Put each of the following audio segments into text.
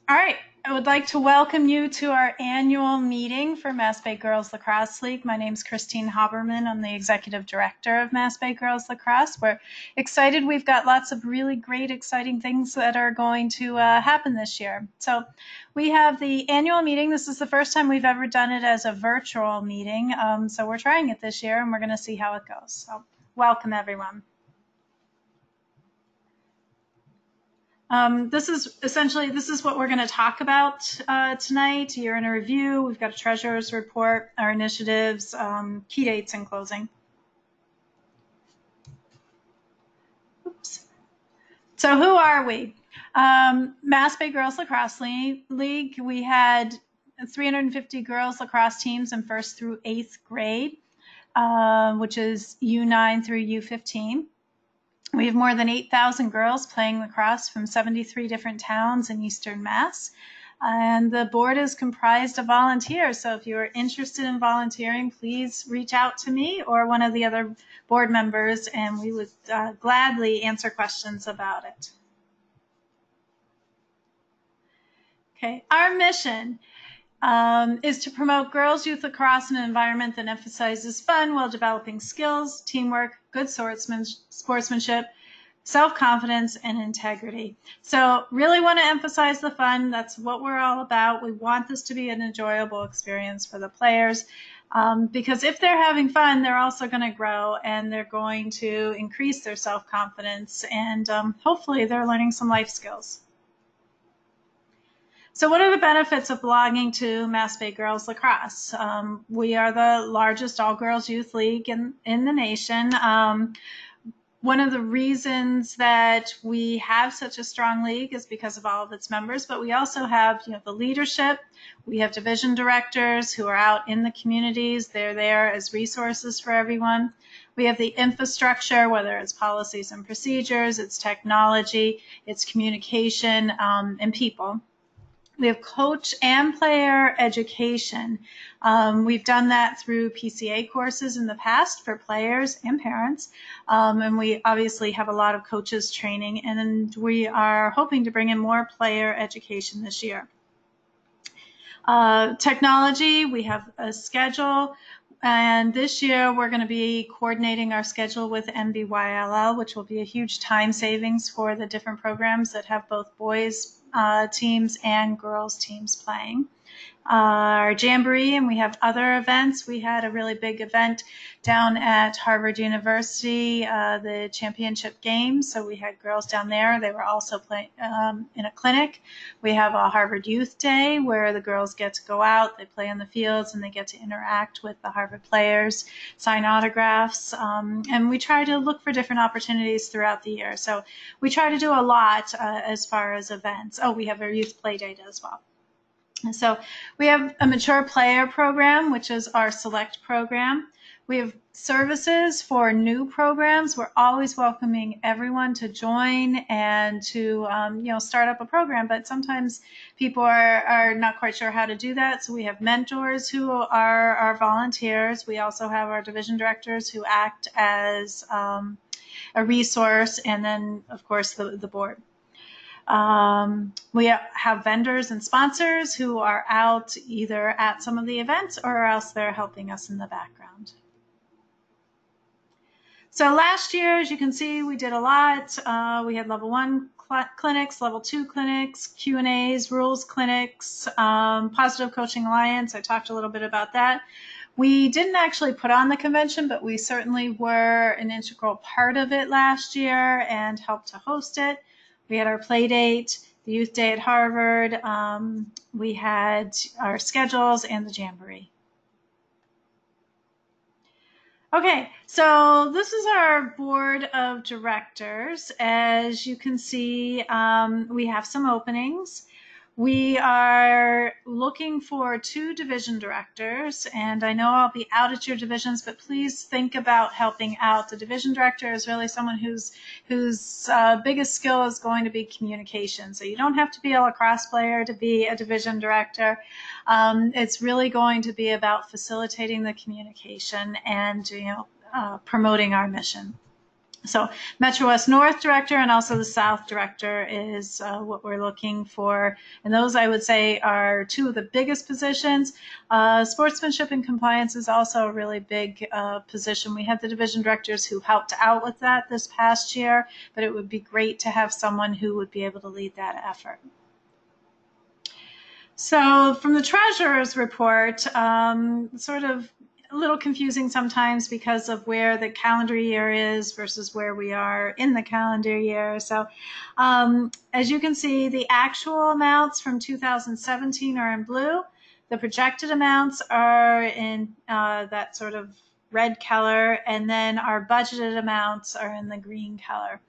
All right, I would like to welcome you to our annual meeting for Mass Bay Girls Lacrosse League. My name is Christine Haberman. I'm the Executive Director of Mass Bay Girls Lacrosse. We're excited. We've got lots of really great, exciting things that are going to happen this year. So we have the annual meeting. This is the first time we've ever done it as a virtual meeting. So we're trying it this year, and we're going to see how it goes. So welcome, everyone. This is what we're going to talk about tonight. Year in a review. We've got a treasurer's report, our initiatives, key dates, and closing. Oops. So who are we? Mass Bay Girls Lacrosse League. We had 350 girls lacrosse teams in 1st through 8th grade, which is U9 through U15. We have more than 8,000 girls playing lacrosse from 73 different towns in Eastern Mass. And the board is comprised of volunteers. So if you are interested in volunteering, please reach out to me or one of the other board members, and we would gladly answer questions about it. Okay, our mission is to promote girls' youth lacrosse in an environment that emphasizes fun while developing skills, teamwork, good sportsmanship, self-confidence, and integrity. So really want to emphasize the fun. That's what we're all about. We want this to be an enjoyable experience for the players because if they're having fun, they're also going to grow and they're going to increase their self-confidence, and hopefully they're learning some life skills. So what are the benefits of belonging to Mass Bay Girls Lacrosse? We are the largest all-girls youth league in the nation. One of the reasons that we have such a strong league is because of all of its members, but we also have the leadership. We have division directors who are out in the communities. They're there as resources for everyone. We have the infrastructure, whether it's policies and procedures, it's technology, it's communication, and people. We have coach and player education. We've done that through PCA courses in the past for players and parents. And we obviously have a lot of coaches training, and we are hoping to bring in more player education this year. Technology, we have a schedule. And this year, we're going to be coordinating our schedule with MBGLL, which will be a huge time savings for the different programs that have both boys teams and girls teams playing. Our Jamboree, and we have other events. We had a really big event down at Harvard University, the championship games. So we had girls down there. They were also playing in a clinic. We have a Harvard Youth Day where the girls get to go out, they play in the fields, and they get to interact with the Harvard players, sign autographs, and we try to look for different opportunities throughout the year. So we try to do a lot as far as events. Oh, we have our Youth Play Date as well. So we have a mature player program, which is our select program. We have services for new programs. We're always welcoming everyone to join and to start up a program, but sometimes people are not quite sure how to do that. So we have mentors who are our volunteers. We also have our division directors who act as a resource, and then of course the board. We have vendors and sponsors who are out either at some of the events or else they're helping us in the background. So last year, as you can see, we did a lot. We had level 1 clinics, level 2 clinics, Q&As, rules clinics, Positive Coaching Alliance. I talked a little bit about that. We didn't actually put on the convention, but we certainly were an integral part of it last year and helped to host it. We had our play date, the youth day at Harvard. We had our schedules and the Jamboree. Okay, so this is our board of directors. As you can see, we have some openings. We are looking for 2 division directors, and I know I'll be out at your divisions, but please think about helping out. The division director is really someone whose biggest skill is going to be communication. So you don't have to be a lacrosse player to be a division director. It's really going to be about facilitating the communication and promoting our mission. So Metro West North Director and also the South Director is what we're looking for. And those, I would say, are two of the biggest positions. Sportsmanship and compliance is also a really big position. We had the division directors who helped out with that this past year, but it would be great to have someone who would be able to lead that effort. So from the treasurer's report, sort of a little confusing sometimes because of where the calendar year is versus where we are in the calendar year. So as you can see, the actual amounts from 2017 are in blue. The projected amounts are in that sort of red color, and then our budgeted amounts are in the green color.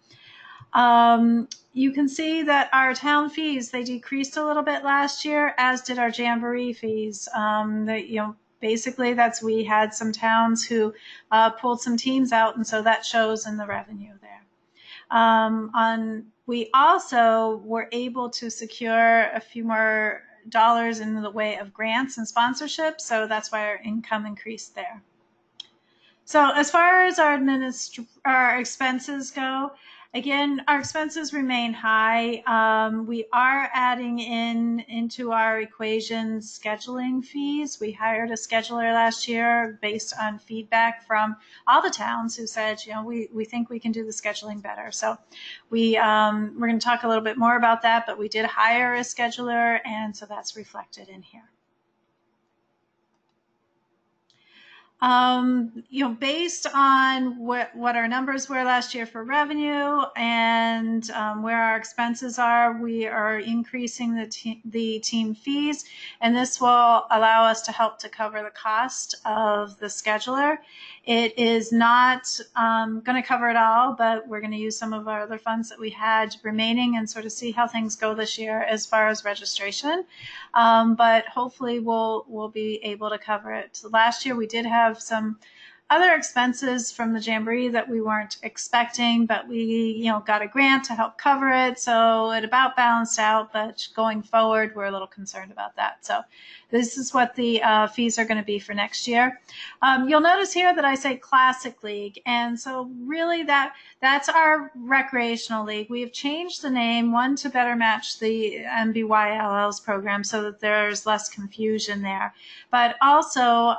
You can see that our town fees, they decreased a little bit last year, as did our Jamboree fees. Basically we had some towns who pulled some teams out, and so that shows in the revenue there. We also were able to secure a few more dollars in the way of grants and sponsorships, so that's why our income increased there. So as far as our expenses go, again, our expenses remain high. We are adding into our equation scheduling fees. We hired a scheduler last year based on feedback from all the towns who said, we think we can do the scheduling better. So we're going to talk a little bit more about that, but we did hire a scheduler, and so that's reflected in here. Based on what our numbers were last year for revenue and where our expenses are, we are increasing the team fees, and this will allow us to help to cover the cost of the scheduler. It is not going to cover it all, but we're going to use some of our other funds that we had remaining and sort of see how things go this year as far as registration. But hopefully we'll be able to cover it. So last year we did have some other expenses from the Jamboree that we weren't expecting, but we got a grant to help cover it, so it about balanced out. But going forward, we're a little concerned about that. So this is what the fees are going to be for next year. You'll notice here that I say Classic League, and so really that's our recreational league. We have changed the name, one, to better match the MBGLL's program so that there's less confusion there, but also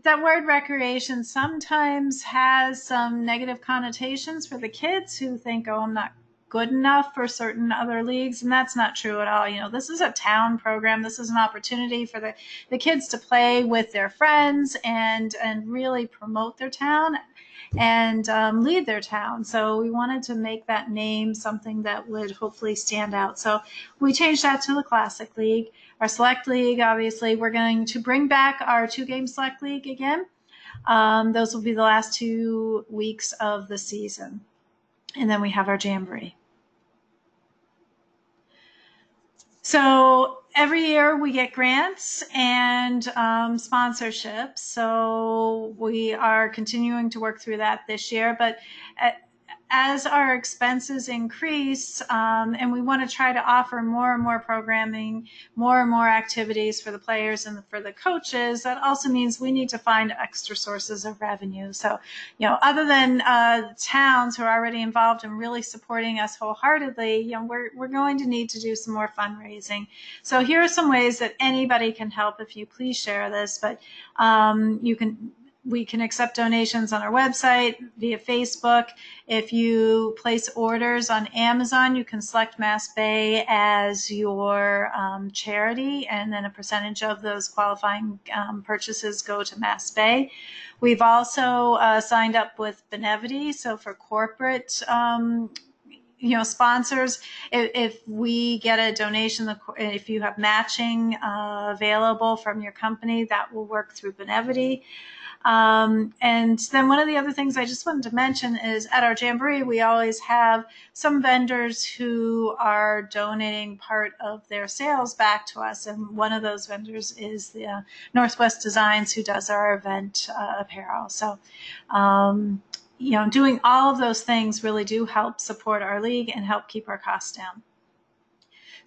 that word recreation sometimes has some negative connotations for the kids who think, oh, I'm not good enough for certain other leagues, and that's not true at all. This is a town program. This is an opportunity for the kids to play with their friends and really promote their town and lead their town. So we wanted to make that name something that would hopefully stand out. So we changed that to the Classic League. Our Select League, obviously, we're going to bring back our 2-game Select League again. Those will be the last 2 weeks of the season. And then we have our Jamboree. So every year we get grants and sponsorships. So we are continuing to work through that this year. But as our expenses increase, and we want to try to offer more and more programming, more and more activities for the players and for the coaches, that also means we need to find extra sources of revenue. So, other than towns who are already involved and really supporting us wholeheartedly, we're going to need to do some more fundraising. So here are some ways that anybody can help. If you please share this, but we can accept donations on our website, via Facebook. If you place orders on Amazon, you can select Mass Bay as your charity, and then a percentage of those qualifying purchases go to Mass Bay. We've also signed up with Benevity, so for corporate sponsors, if we get a donation, if you have matching available from your company, that will work through Benevity. And then one of the other things I just wanted to mention is at our Jamboree, we always have some vendors who are donating part of their sales back to us. And one of those vendors is the Northwest Designs, who does our event apparel. So, doing all of those things really do help support our league and help keep our costs down.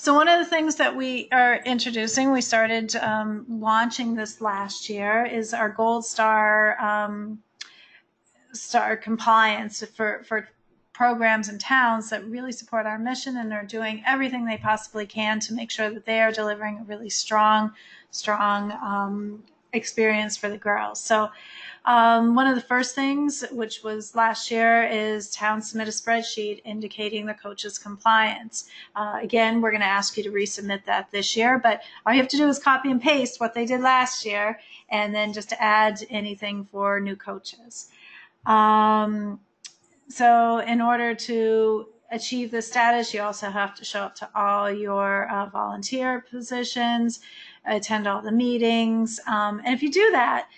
So one of the things that we are introducing, we started launching this last year, is our Gold Star start compliance for programs and towns that really support our mission and are doing everything they possibly can to make sure that they are delivering a really strong experience for the girls. So one of the first things, which was last year, is towns submit a spreadsheet indicating the coach's compliance. Again, we're going to ask you to resubmit that this year, but all you have to do is copy and paste what they did last year and then just add anything for new coaches. So in order to achieve this status, you also have to show up to all your volunteer positions, attend all the meetings. And if you do that,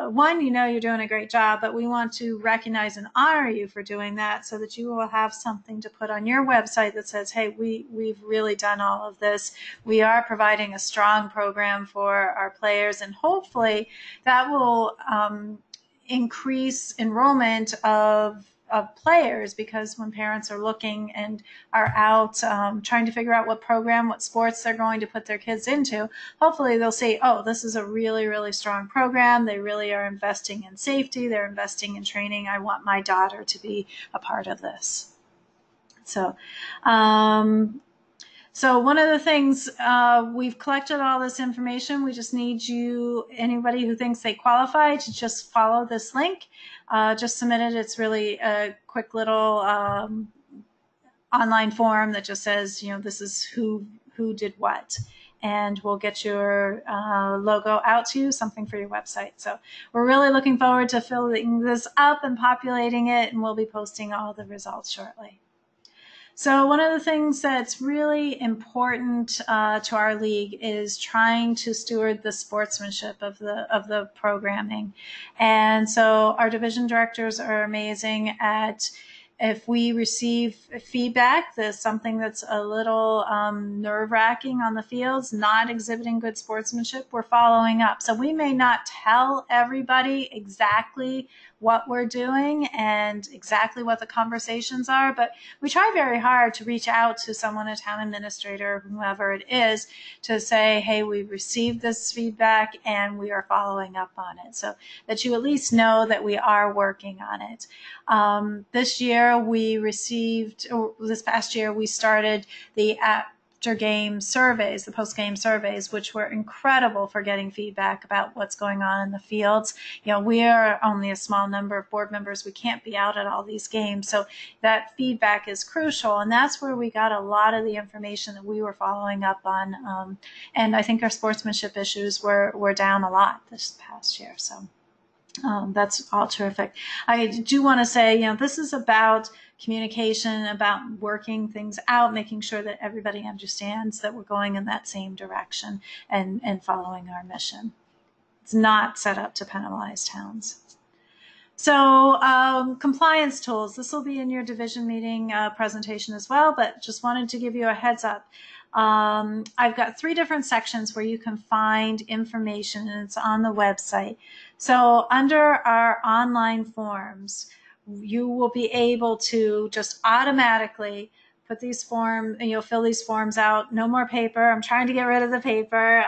one, you know you're doing a great job, but we want to recognize and honor you for doing that so that you will have something to put on your website that says, hey, we've really done all of this. We are providing a strong program for our players, and hopefully that will increase enrollment of players, because when parents are looking and are out trying to figure out what program, what sports they're going to put their kids into, hopefully they'll say, oh, this is a really, really strong program. They really are investing in safety. They're investing in training. I want my daughter to be a part of this. So, so one of the things, we've collected all this information. We just need you, anybody who thinks they qualify, to just follow this link. Just submit it. It's really a quick little online form that just says, you know, this is who did what. And we'll get your logo out to you, something for your website. So we're really looking forward to filling this up and populating it, and we'll be posting all the results shortly. So one of the things that's really important to our league is trying to steward the sportsmanship of the programming. And so our division directors are amazing at, if we receive feedback that's something that's a little nerve-wracking on the fields, not exhibiting good sportsmanship, we're following up. So we may not tell everybody exactly what we're doing and exactly what the conversations are, but we try very hard to reach out to someone, a town administrator, whoever it is, to say, hey, we received this feedback and we are following up on it, so that you at least know that we are working on it. This year we received, or this past year, we started the after-game surveys, the post-game surveys, which were incredible for getting feedback about what's going on in the fields. You know, we are only a small number of board members. We can't be out at all these games. So that feedback is crucial. And that's where we got a lot of the information that we were following up on. And I think our sportsmanship issues were down a lot this past year. So that's all terrific. I do want to say, you know, this is about communication, about working things out, making sure that everybody understands that we're going in that same direction and following our mission. It's not set up to penalize towns. So compliance tools, this will be in your division meeting presentation as well, but just wanted to give you a heads up. I've got 3 different sections where you can find information, and it's on the website. So under our online forms, you will be able to just automatically put these forms, and you'll fill these forms out. No more paper. I'm trying to get rid of the paper.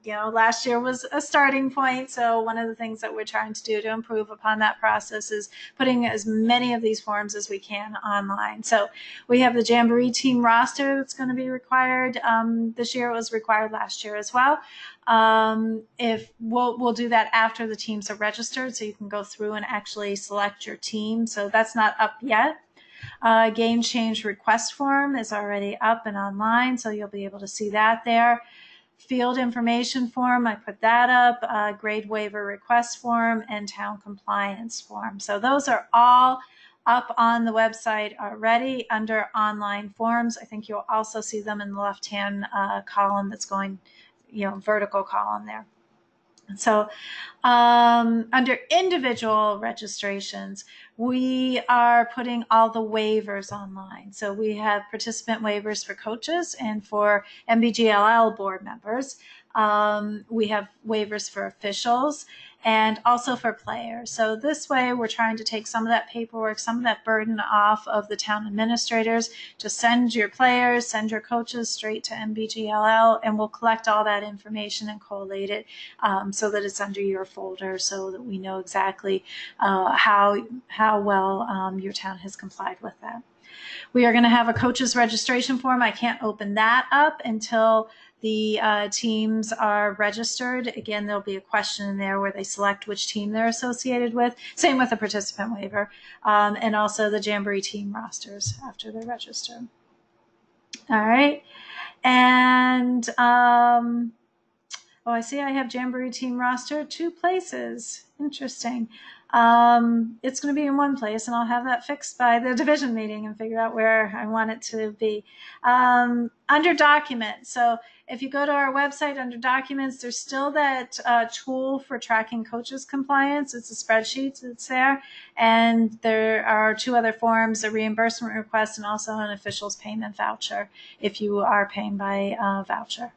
You know, last year was a starting point. So one of the things that we're trying to do to improve upon that process is putting as many of these forms as we can online. So we have the Jamboree team roster that's going to be required. This year it was required last year as well. If we'll do that after the teams are registered, so you can go through and actually select your team. So that's not up yet. Game change request form is already up and online, so you'll be able to see that there. Field information form, I put that up, grade waiver request form, and town compliance form. So those are all up on the website already under online forms. I think you'll also see them in the left-hand column that's going, you know, vertical column there. So under individual registrations, we are putting all the waivers online. So we have participant waivers for coaches and for MBGLL board members. We have waivers for officials, and also for players. So this way we're trying to take some of that paperwork, some of that burden off of the town administrators. Just send your players, send your coaches straight to MBGLL, and we'll collect all that information and collate it so that it's under your folder, so that we know exactly how well your town has complied with that. We are going to have a coaches registration form. I can't open that up until the teams are registered. Again, there'll be a question in there where they select which team they're associated with. Same with the participant waiver, and also the Jamboree team rosters after they're registered. All right. And, I see I have Jamboree team roster 2 places. Interesting. It's going to be in one place, and I'll have that fixed by the division meeting and figure out where I want it to be. Under documents. So if you go to our website under documents, there's still that tool for tracking coaches compliance. It's a spreadsheet that's there. And there are 2 other forms, a reimbursement request and also an officials payment voucher if you are paying by voucher.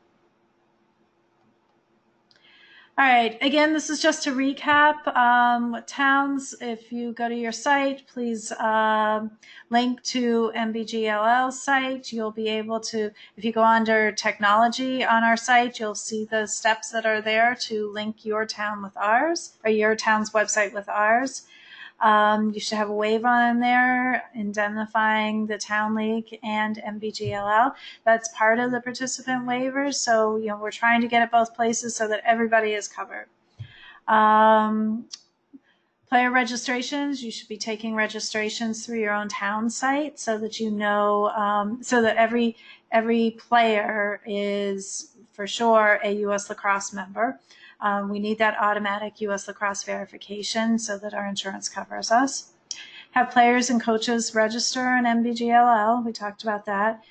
All right, again, this is just to recap what towns. If you go to your site, please link to MBGLL site. You'll be able to, if you go under technology on our site, you'll see the steps that are there to link your town with ours, or your town's website with ours. You should have a wave on there indemnifying the town league and MBGLL. That's part of the participant waivers. So, we're trying to get it both places so that everybody is covered. Player registrations, you should be taking registrations through your own town site so that so that every player is for sure a U.S. Lacrosse member. We need that automatic U.S. Lacrosse verification so that our insurance covers us. Have players and coaches register on MBGLL. We talked about that.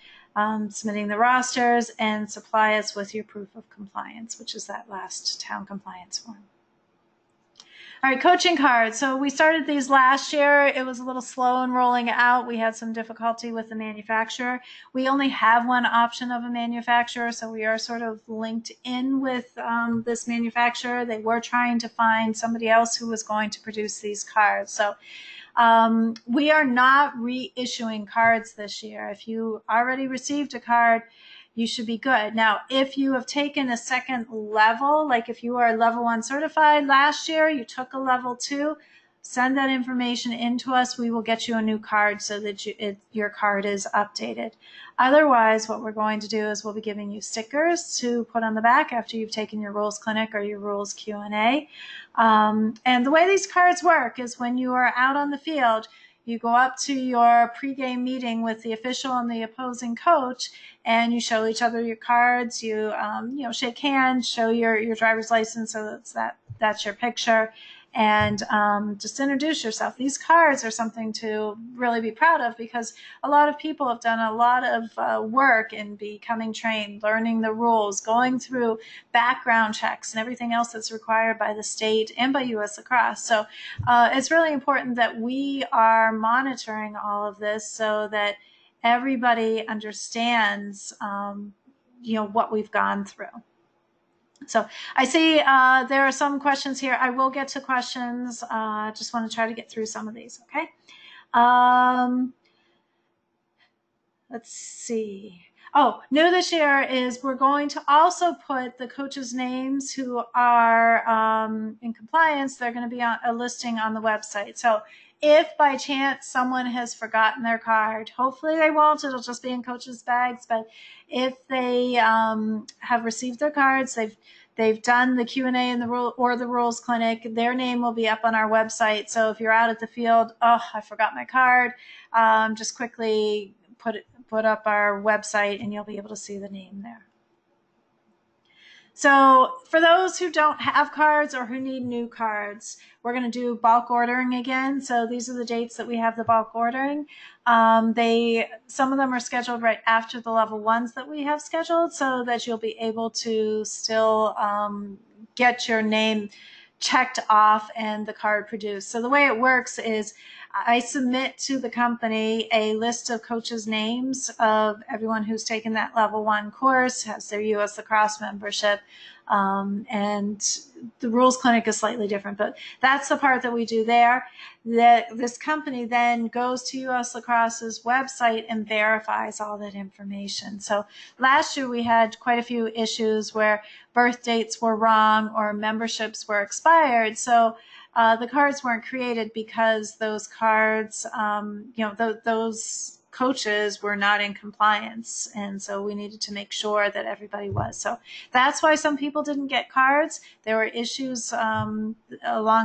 Submitting the rosters, and supply us with your proof of compliance, which is that last town compliance form. All right, coaching cards. So we started these last year. It was a little slow in rolling out. We had some difficulty with the manufacturer. We only have one option of a manufacturer, so we are sort of linked in with this manufacturer. They were trying to find somebody else who was going to produce these cards. So we are not reissuing cards this year. If you already received a card, you should be good. Now, if you have taken a second level, like if you are level 1 certified last year, you took a level 2, send that information in to us. We will get you a new card so that your card is updated. Otherwise, what we're going to do is we'll be giving you stickers to put on the back after you've taken your rules clinic or your rules Q&A. And the way these cards work is when you are out on the field, you go up to your pregame meeting with the official and the opposing coach, and you show each other your cards. You shake hands, show your driver's license, so that's your picture, and just introduce yourself. These cards are something to really be proud of because a lot of people have done a lot of work in becoming trained, learning the rules, going through background checks and everything else that's required by the state and by U.S. Lacrosse. So it's really important that we are monitoring all of this so that everybody understands, what we've gone through. So I see there are some questions here. I will get to questions. Just want to try to get through some of these, okay? Let's see. Oh, new this year is we're going to also put the coaches' names who are in compliance. They're going to be on a listing on the website. So if by chance someone has forgotten their card, hopefully they won't. It'll just be in coaches' bags. But if they have received their cards, they've done the Q&A and the rules clinic, their name will be up on our website. So if you're out at the field, I forgot my card, just quickly put up our website and you'll be able to see the name there. So for those who don't have cards or who need new cards, we're going to do bulk ordering again. So these are the dates that we have the bulk ordering. Some of them are scheduled right after the level 1s that we have scheduled so that you'll be able to still get your name checked off and the card produced. So the way it works is I submit to the company a list of coaches' names of everyone who's taken that level 1 course, has their U.S. lacrosse membership, and the rules clinic is slightly different, but that's the part that we do there. This company then goes to U.S. Lacrosse's website and verifies all that information. So last year we had quite a few issues where birth dates were wrong or memberships were expired. So the cards weren't created because those cards, those coaches were not in compliance. And so we needed to make sure that everybody was. So that's why some people didn't get cards. There were issues along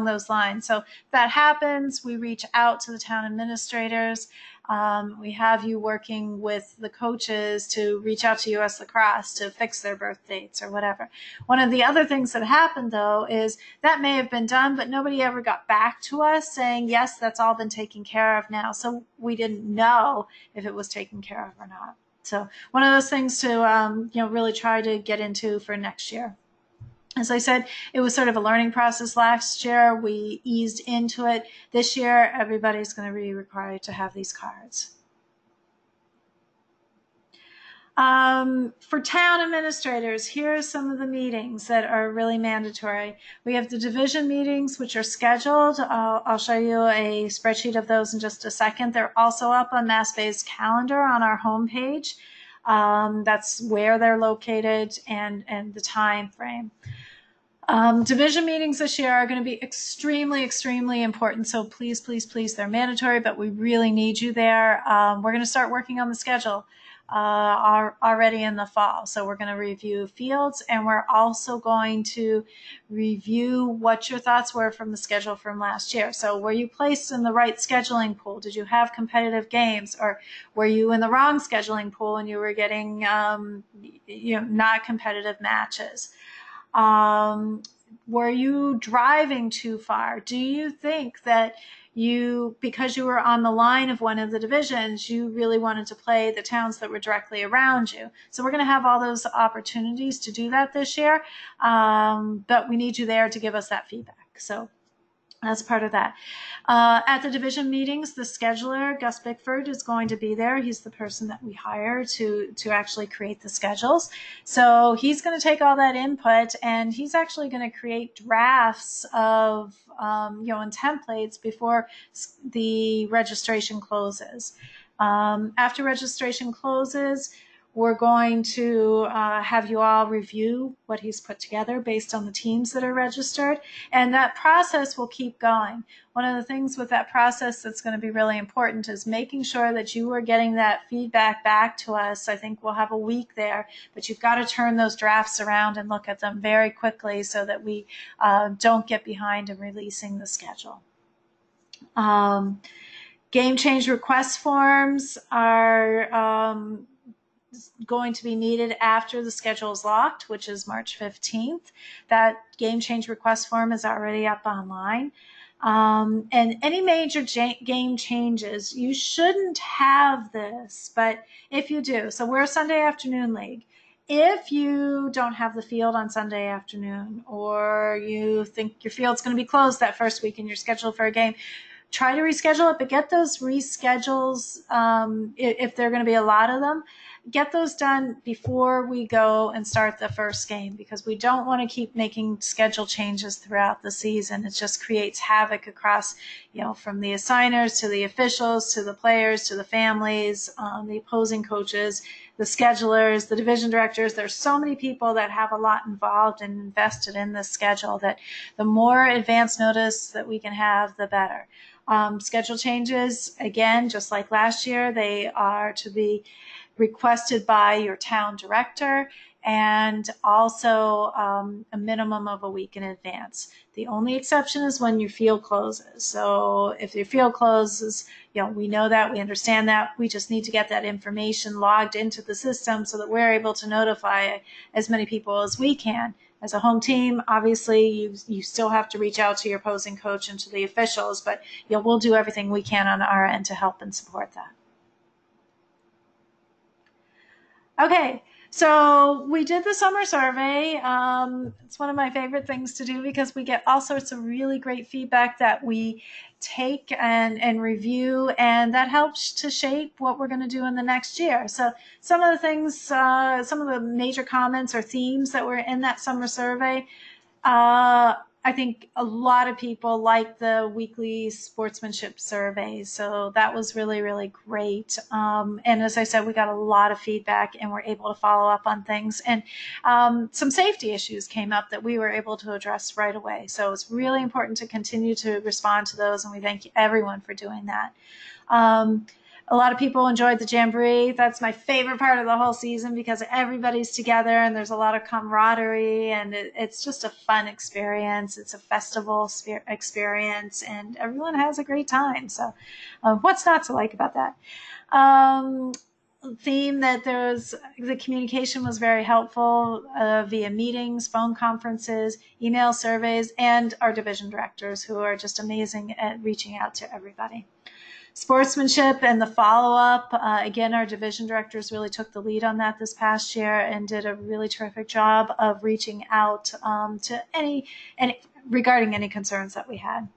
those lines. So if that happens, we reach out to the town administrators. We have you working with the coaches to reach out to U.S. Lacrosse to fix their birth dates or whatever. One of the other things that happened, though, is that may have been done, but nobody ever got back to us saying, yes, that's all been taken care of now. So we didn't know if it was taken care of or not. So one of those things to really try to get into for next year. As I said, it was sort of a learning process last year. We eased into it. This year, everybody's going to be required to have these cards. For town administrators, here are some of the meetings that are really mandatory. We have the division meetings, which are scheduled. I'll show you a spreadsheet of those in just a second. They're also up on Mass Bay's calendar on our homepage. That's where they're located and the time frame. Division meetings this year are going to be extremely, extremely important. So please, please, please, they're mandatory, but we really need you there. We're going to start working on the schedule already in the fall. So we're going to review fields, and we're also going to review what your thoughts were from the schedule from last year. So were you placed in the right scheduling pool? Did you have competitive games, or were you in the wrong scheduling pool and you were getting not competitive matches? Were you driving too far? Do you think that because you were on the line of one of the divisions, you really wanted to play the towns that were directly around you? So we're going to have all those opportunities to do that this year, but we need you there to give us that feedback. So that's part of that. At the division meetings, the scheduler, Gus Bickford, is going to be there. He's the person that we hire to actually create the schedules. So he's going to take all that input, and he's actually going to create drafts of, and templates before the registration closes. After registration closes, we're going to have you all review what he's put together based on the teams that are registered, and that process will keep going. One of the things with that process that's going to be really important is making sure that you are getting that feedback back to us. I think we'll have a week there, but you've got to turn those drafts around and look at them very quickly so that we don't get behind in releasing the schedule. Game change request forms are going to be needed after the schedule is locked, which is March 15th. That game change request form is already up online. And any major game changes, you shouldn't have this, but if you do, so we're a Sunday afternoon league. If you don't have the field on Sunday afternoon, or you think your field's going to be closed that first week and you're scheduled for a game, try to reschedule it, but get those reschedules, if there are going to be a lot of them, get those done before we go and start the first game, because we don't want to keep making schedule changes throughout the season. It just creates havoc across, from the assigners to the officials to the players to the families, the opposing coaches, the schedulers, the division directors. There's so many people that have a lot involved and invested in this schedule that the more advance notice that we can have, the better. Schedule changes, again, just like last year, they are to be requested by your town director, and also a minimum of a week in advance. The only exception is when your field closes. So if your field closes, we know that, we understand that, we just need to get that information logged into the system so that we're able to notify as many people as we can. As a home team, obviously, you still have to reach out to your opposing coach and to the officials, but we'll do everything we can on our end to help and support that. Okay, So we did the summer survey. It's one of my favorite things to do because we get all sorts of really great feedback that we take and review, and that helps to shape what we're going to do in the next year. So some of the things, some of the major comments or themes that were in that summer survey, I think a lot of people like the weekly sportsmanship surveys. So that was really, really great. And as I said, we got a lot of feedback and we're able to follow up on things. And some safety issues came up that we were able to address right away. So it's really important to continue to respond to those. And we thank everyone for doing that. A lot of people enjoyed the Jamboree. That's my favorite part of the whole season because everybody's together and there's a lot of camaraderie and it's just a fun experience. It's a festival experience and everyone has a great time. So what's not to like about that? Theme that the communication was very helpful via meetings, phone conferences, email surveys, and our division directors who are just amazing at reaching out to everybody. Sportsmanship and the follow-up, again, our division directors really took the lead on that this past year and did a really terrific job of reaching out to any regarding any concerns that we had.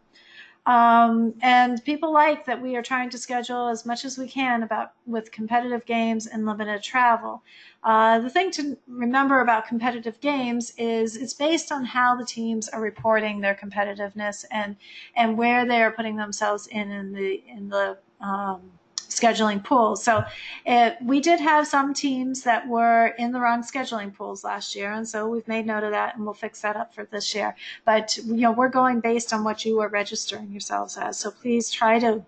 And people like that we are trying to schedule as much as we can with competitive games and limited travel. The thing to remember about competitive games is it's based on how the teams are reporting their competitiveness and where they are putting themselves in the scheduling pools. So we did have some teams that were in the wrong scheduling pools last year, and so we've made note of that, and we'll fix that up for this year. But we're going based on what you are registering yourselves as. So please try to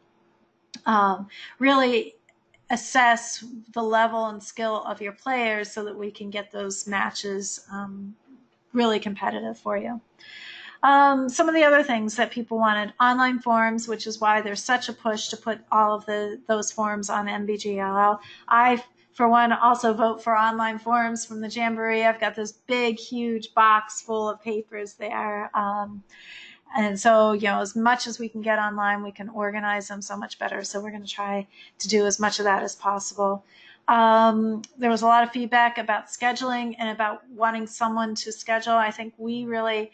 really assess the level and skill of your players so that we can get those matches really competitive for you. Some of the other things that people wanted, online forums, which is why there's such a push to put all of those forums on MBGLL. I, for one, also vote for online forums from the Jamboree. I've got this big, huge box full of papers there. And so, as much as we can get online, we can organize them so much better. So we're going to try to do as much of that as possible. There was a lot of feedback about scheduling and about wanting someone to schedule. I think we really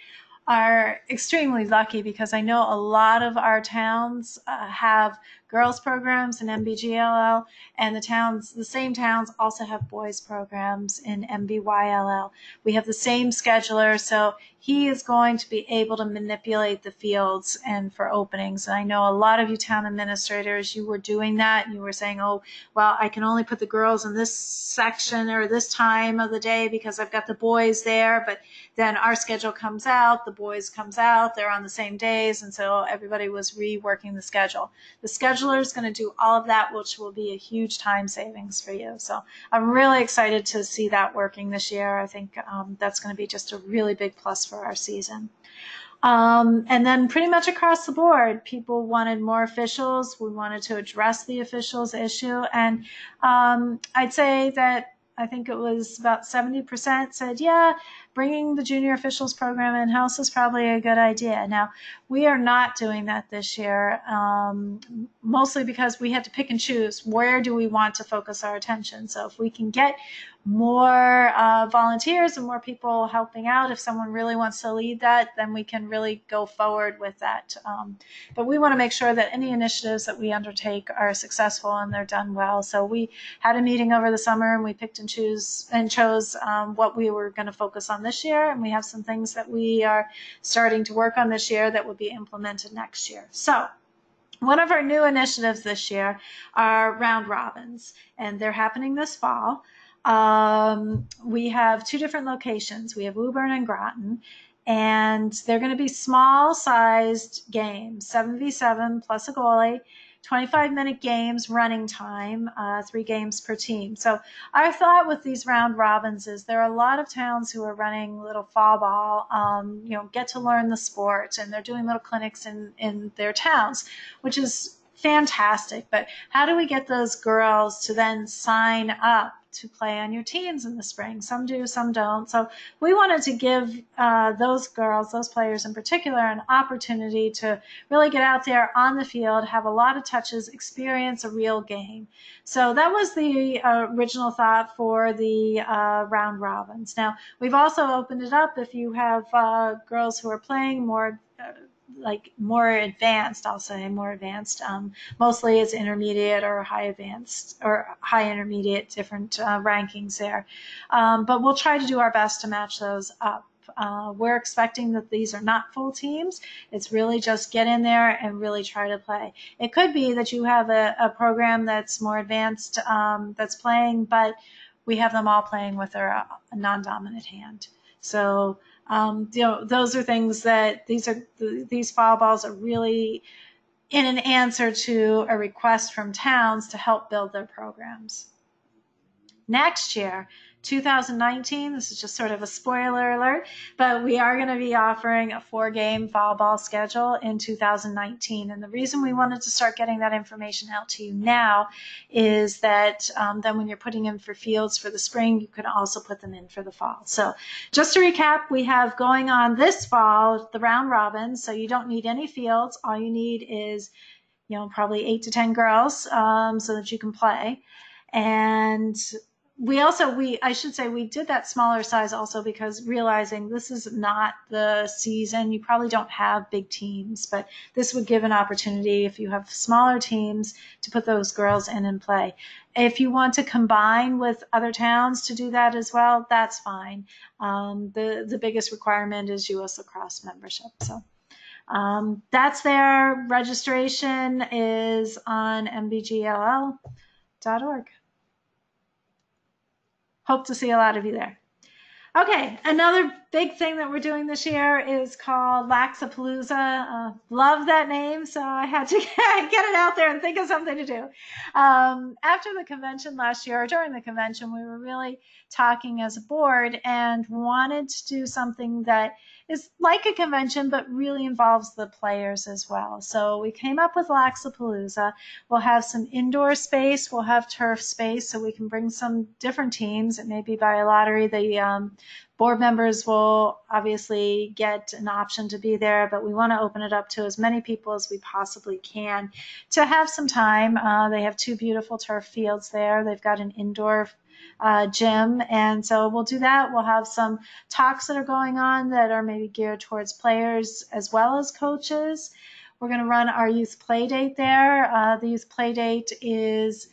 are extremely lucky because I know a lot of our towns have girls programs in MBGLL, and the same towns also have boys programs in MBYLL. We have the same scheduler, so he is going to be able to manipulate the fields and for openings. And I know a lot of you town administrators, you were doing that, and you were saying, oh, well, I can only put the girls in this section or this time of the day because I've got the boys there, but then our schedule comes out, the boys comes out, they're on the same days, and so everybody was reworking the schedule. The scheduler is going to do all of that, which will be a huge time savings for you. So I'm really excited to see that working this year. I think that's going to be just a really big plus for our season. And then pretty much across the board, people wanted more officials. We wanted to address the officials issue. And I'd say that I think it was about 70% said, yeah, bringing the junior officials program in-house is probably a good idea. Now, we are not doing that this year, mostly because we had to pick and choose where do we want to focus our attention. So if we can get more volunteers and more people helping out, if someone really wants to lead that, then we can really go forward with that. But we want to make sure that any initiatives that we undertake are successful and they're done well. So we had a meeting over the summer and we picked and chose what we were going to focus on this year. And we have some things that we are starting to work on this year that will be implemented next year. So one of our new initiatives this year are round robins, and they're happening this fall. We have two different locations. We have Woburn and Groton, and they're going to be small-sized games, 7v7 plus a goalie, 25-minute games, running time, 3 games per team. So our thought with these round robins is there are a lot of towns who are running little fall ball, get to learn the sport, and they're doing little clinics in their towns, which is fantastic. But how do we get those girls to then sign up to play on your teams in the spring. Some do, some don't. So we wanted to give those girls, those players in particular, an opportunity to really get out there on the field, have a lot of touches, experience a real game. So that was the original thought for the round robins. Now, we've also opened it up if you have girls who are playing more more advanced, I'll say more advanced. Mostly it's intermediate or high advanced or high intermediate, different rankings there. But we'll try to do our best to match those up. We're expecting that these are not full teams. It's really just get in there and really try to play. It could be that you have a program that's more advanced that's playing, but we have them all playing with a non-dominant hand. So those are things that these foul balls are really in an answer to a request from towns to help build their programs. Next year, 2019, this is just sort of a spoiler alert, but we are going to be offering a 4-game foul ball schedule in 2019. And the reason we wanted to start getting that information out to you now is that then when you're putting in for fields for the spring, you can also put them in for the fall. So just to recap, we have going on this fall, the round robin. So you don't need any fields. All you need is, probably 8 to 10 girls so that you can play. And I should say we did that smaller size also because realizing this is not the season, you probably don't have big teams, but this would give an opportunity if you have smaller teams to put those girls in and play. If you want to combine with other towns to do that as well, that's fine. The biggest requirement is U.S. lacrosse membership. So that's there. Registration is on mbgll.org. Hope to see a lot of you there. Okay, another big thing that we're doing this year is called Laxapalooza. Love that name, so I had to get it out there and think of something to do. After the convention last year, or during the convention, we were really talking as a board and wanted to do something that is like a convention, but really involves the players as well. So we came up with Laxapalooza. We'll have some indoor space. We'll have turf space so we can bring some different teams. It may be by a lottery. The board members will obviously get an option to be there, but we want to open it up to as many people as we possibly can to have some time. They have 2 beautiful turf fields there. They've got an indoor gym, and so we'll do that. We'll have some talks that are going on that are maybe geared towards players as well as coaches. We're going to run our youth play date there. The youth play date is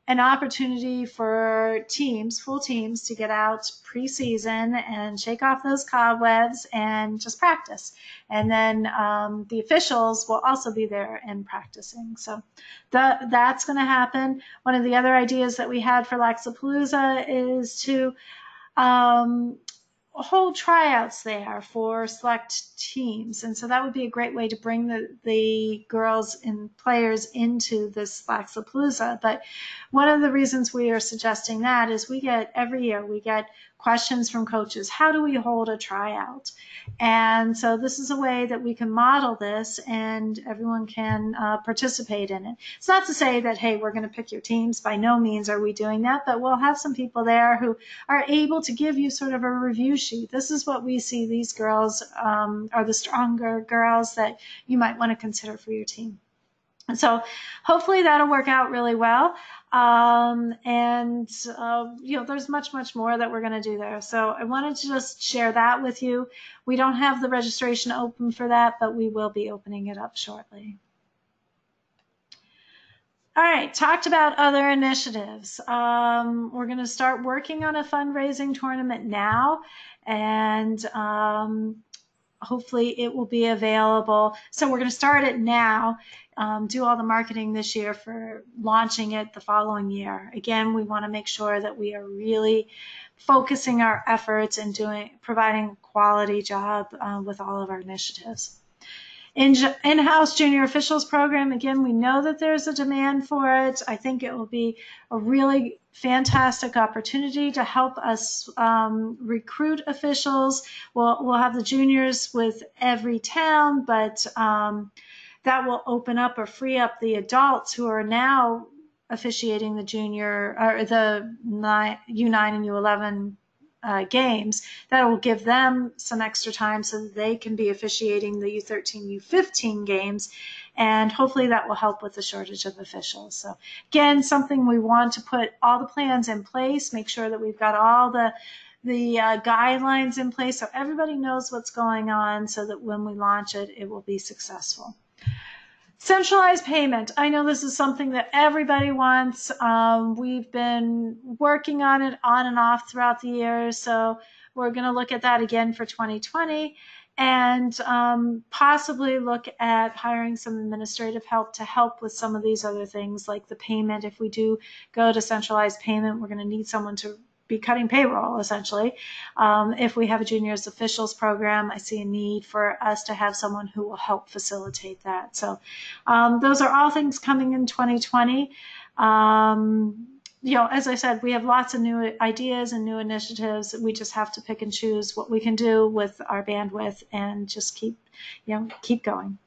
an opportunity for teams, full teams, to get out preseason and shake off those cobwebs and just practice. And then the officials will also be there and practicing. So that's going to happen. One of the other ideas that we had for Laxapalooza is to hold tryouts there for select teams. And so that would be a great way to bring the girls and players into this Laxapalooza. But one of the reasons we are suggesting that is every year we get questions from coaches. How do we hold a tryout? And so this is a way that we can model this and everyone can participate in it. It's not to say that, hey, we're going to pick your teams. By no means are we doing that, but we'll have some people there who are able to give you sort of a review sheet. This is what we see these girls are the stronger girls that you might want to consider for your team. So hopefully that'll work out really well. There's much more that we're going to do there. So I wanted to just share that with you. We don't have the registration open for that, but we will be opening it up shortly. All right, talked about other initiatives. We're going to start working on a fundraising tournament now, and hopefully it will be available. So we're going to start it now, do all the marketing this year for launching it the following year. Again, we want to make sure that we are really focusing our efforts and providing a quality job with all of our initiatives. In-house junior officials program, again, we know that there's a demand for it. I think it will be a really fantastic opportunity to help us recruit officials. We'll have the juniors with every town, but that will open up or free up the adults who are now officiating the junior or the U9 and U11 games, that will give them some extra time so that they can be officiating the U13, U15 games. And hopefully that will help with the shortage of officials. So again, something we want to put all the plans in place, make sure that we've got all the guidelines in place so everybody knows what's going on, so that when we launch it, it will be successful. Centralized payment. I know this is something that everybody wants. We've been working on it on and off throughout the year, so we're going to look at that again for 2020 and possibly look at hiring some administrative help to help with some of these other things like the payment. If we do go to centralized payment, we're going to need someone to be cutting payroll, essentially. If we have a juniors officials program, I see a need for us to have someone who will help facilitate that. So those are all things coming in 2020. As I said, we have lots of new ideas and new initiatives. We just have to pick and choose what we can do with our bandwidth and just keep going.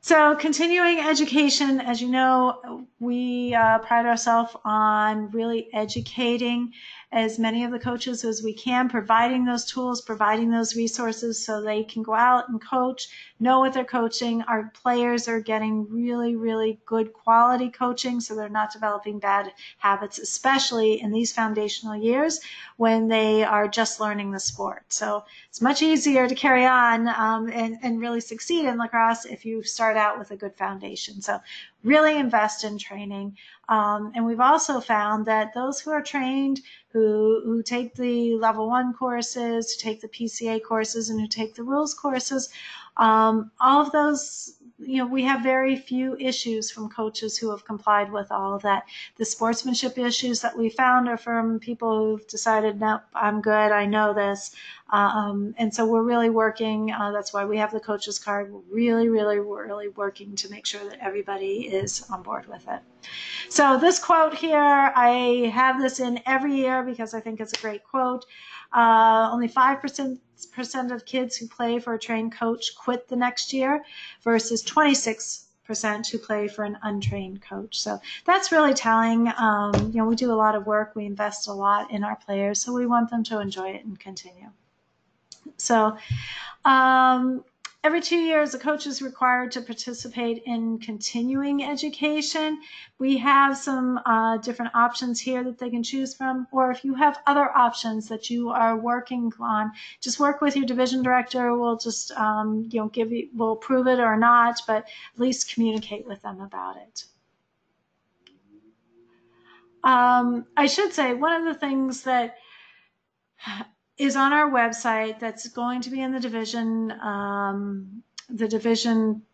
So continuing education, as you know, we pride ourselves on really educating as many of the coaches as we can, providing those tools, providing those resources so they can go out and coach, know what they're coaching. Our players are getting really, really good quality coaching, so they're not developing bad habits, especially in these foundational years when they are just learning the sport. So it's much easier to carry on and really succeed in lacrosse if you start out with a good foundation. So really invest in training. And we've also found that those who are trained, who take the level 1 courses, who take the PCA courses, and who take the rules courses, all of those, we have very few issues from coaches who have complied with all of that. The sportsmanship issues that we found are from people who've decided, nope, I'm good, I know this. And so we're really working, that's why we have the coach's card. We're really, really, really working to make sure that everybody is on board with it. So this quote here, I have this in every year because I think it's a great quote. Only 5% of kids who play for a trained coach quit the next year versus 26% who play for an untrained coach. So that's really telling. We do a lot of work. We invest a lot in our players, so we want them to enjoy it and continue. So every 2 years, a coach is required to participate in continuing education. We have some different options here that they can choose from, or if you have other options that you are working on, just work with your division director. We'll just we'll approve it or not, but at least communicate with them about it. I should say one of the things that is on our website that's going to be in the division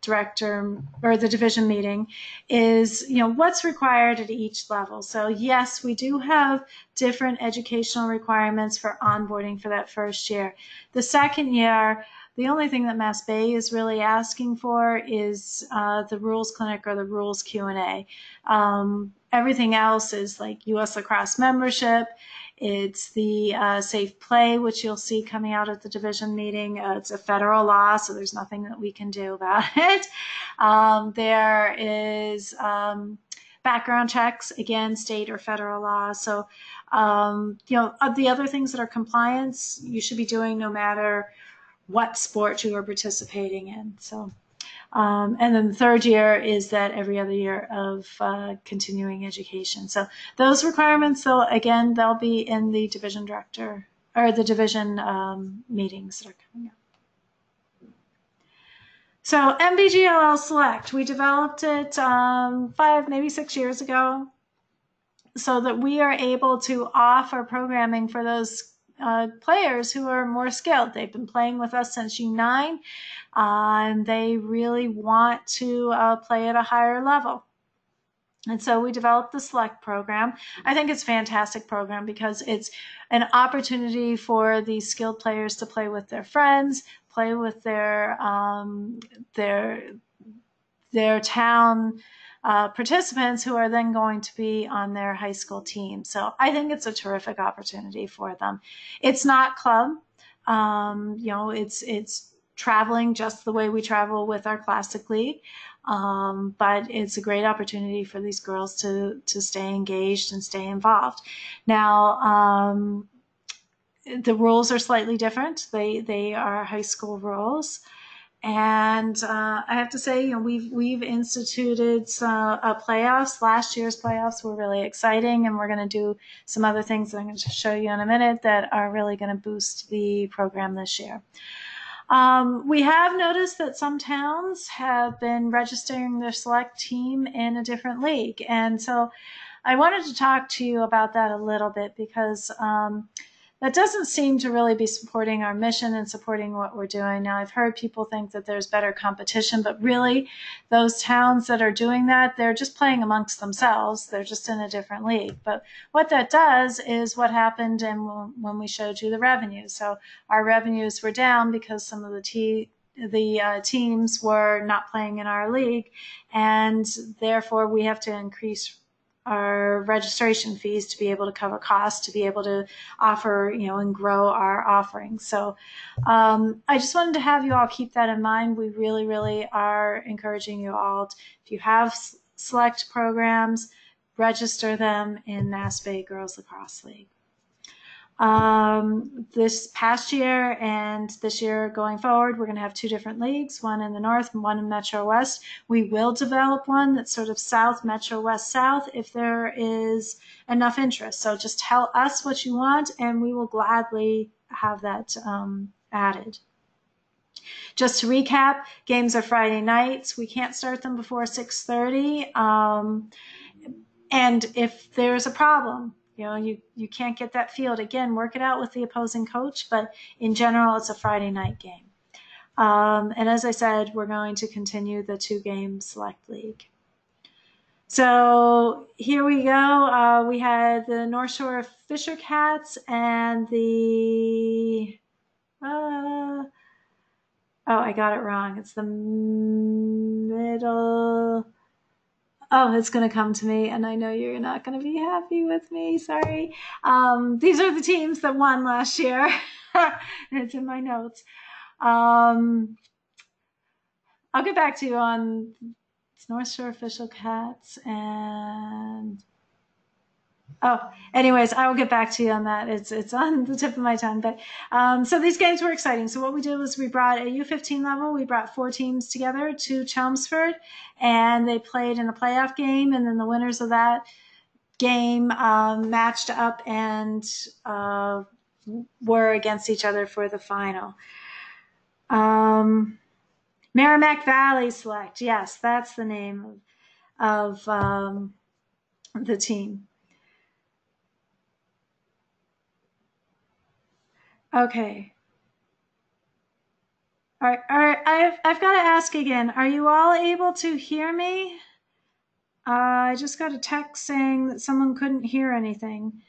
director or the division meeting is, what's required at each level. So yes, we do have different educational requirements for onboarding for that first year. The second year, the only thing that Mass Bay is really asking for is the rules clinic or the rules Q&A. Everything else is like U.S. Lacrosse membership. It's the safe play, which you'll see coming out at the division meeting. It's a federal law, so there's nothing that we can do about it. There is background checks, again, state or federal law. So, the other things that are compliance, you should be doing no matter what sport you are participating in. So. And then the third year is that every other year of continuing education. So those requirements, they'll be in the division director or the division meetings that are coming up. So MBGLL Select, we developed it 5, maybe 6 years ago so that we are able to offer programming for those players who are more skilled. They've been playing with us since U9, and they really want to play at a higher level. And so we developed the Select program. I think it's a fantastic program because it's an opportunity for these skilled players to play with their friends, play with their town participants who are then going to be on their high school team. So I think it's a terrific opportunity for them. It's not club. It's traveling just the way we travel with our classic league. But it's a great opportunity for these girls to stay engaged and stay involved. Now, the rules are slightly different. They are high school rules. And I have to say, we've instituted playoffs. Last year's playoffs were really exciting, and we're going to do some other things that I'm going to show you in a minute that are really going to boost the program this year. We have noticed that some towns have been registering their select team in a different league, and so I wanted to talk to you about that a little bit because that doesn't seem to really be supporting our mission and supporting what we're doing. Now, I've heard people think that there's better competition, but really those towns that are doing that, they're just playing amongst themselves. They're just in a different league. But what that does is what happened when we showed you the revenues. So our revenues were down because some of the teams were not playing in our league, and therefore we have to increase our registration fees to be able to cover costs, to be able to offer, and grow our offerings. So I just wanted to have you all keep that in mind. We really, really are encouraging you all, if you have select programs, register them in Mass Bay Girls Lacrosse League. This past year and this year going forward, we're going to have two different leagues, one in the north and one in Metro West. We will develop one that's sort of south, Metro West South, if there is enough interest. So just tell us what you want, and we will gladly have that added. Just to recap, games are Friday nights. We can't start them before 6:30. And if there's a problem, you can't get that field, again, work it out with the opposing coach, but in general, it's a Friday night game. And as I said, we're going to continue the 2-game select league. So here we go. We had the North Shore Fisher Cats and the, oh, I got it wrong. It's the middle. Oh, it's going to come to me, and I know you're not going to be happy with me. Sorry. These are the teams that won last year. It's in my notes. I'll get back to you on North Shore Official Cats and... anyways, I will get back to you on that. It's on the tip of my tongue. But so these games were exciting. So what we did was we brought a U15 level. We brought 4 teams together to Chelmsford, and they played in a playoff game. And then the winners of that game matched up and were against each other for the final. Merrimack Valley Select. Yes, that's the name of the team. Okay. All right. I've got to ask again. Are you all able to hear me? I just got a text saying that someone couldn't hear anything.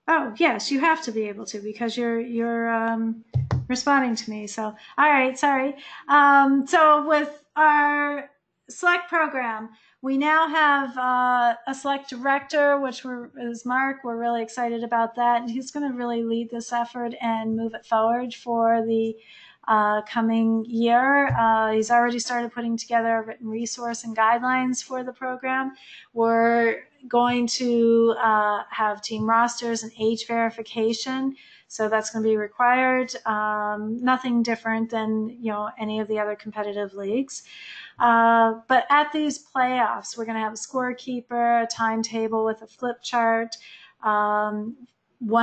Oh, yes, you have to be able to because you're responding to me. So, all right, sorry. So with our select program, we now have a select director, which is Mark. We're really excited about that. And he's going to really lead this effort and move it forward for the coming year. He's already started putting together a written resource and guidelines for the program. We're going to have team rosters and age verification. So that's going to be required. Nothing different than, any of the other competitive leagues. But at these playoffs, we're going to have a scorekeeper, a timetable with a flip chart. Want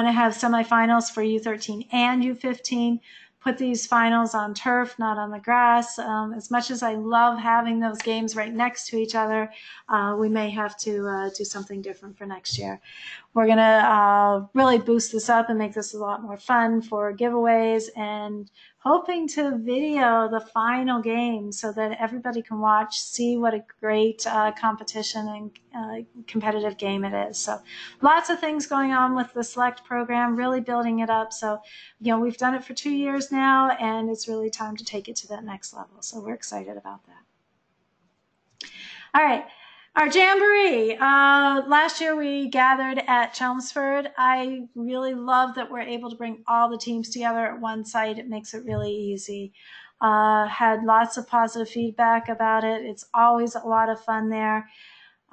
to have semifinals for U13 and U15. Put these finals on turf, not on the grass. As much as I love having those games right next to each other, we may have to do something different for next year. We're going to really boost this up and make this a lot more fun for giveaways, and hoping to video the final game so that everybody can watch, see what a great competition and competitive game it is. So lots of things going on with the select program, really building it up. So, we've done it for 2 years now, and it's really time to take it to that next level. So we're excited about that. All right. Our Jamboree. Last year we gathered at Chelmsford. I really love that we're able to bring all the teams together at one site. It makes it really easy. Had lots of positive feedback about it. It's always a lot of fun there.